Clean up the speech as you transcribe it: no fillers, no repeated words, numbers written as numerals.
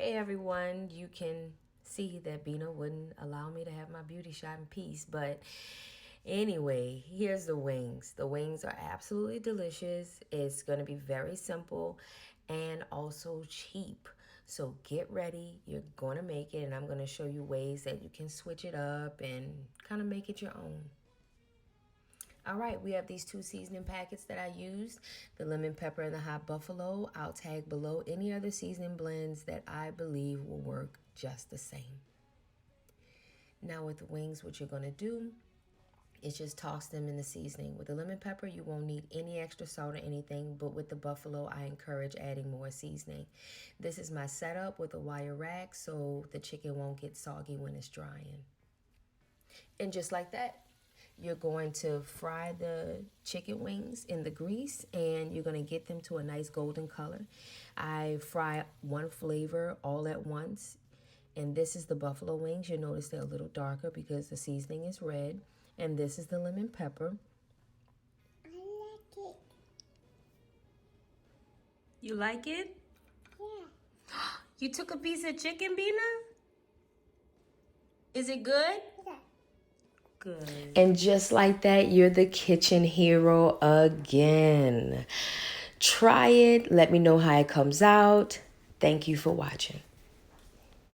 Okay, everyone, you can see that Bina wouldn't allow me to have my beauty shot in peace. But anyway, here's the wings. The wings are absolutely delicious. It's going to be very simple and also cheap. So get ready. You're going to make it, and I'm going to show you ways that you can switch it up and kind of make it your own. All right, we have these 2 seasoning packets that I used, the lemon pepper and the hot buffalo. I'll tag below any other seasoning blends that I believe will work just the same. Now with the wings, what you're gonna do is just toss them in the seasoning. With the lemon pepper, you won't need any extra salt or anything, but with the buffalo, I encourage adding more seasoning. This is my setup with a wire rack so the chicken won't get soggy when it's drying. And just like that, you're going to fry the chicken wings in the grease, and you're going to get them to a nice golden color. I fry one flavor all at once, and this is the buffalo wings. You'll notice they're a little darker because the seasoning is red, and this is the lemon pepper. I like it. You like it? Yeah. You took a piece of chicken, Bina? Is it good? Yeah. Good. And just like that, you're the kitchen hero again. Try it. Let me know how it comes out. Thank you for watching.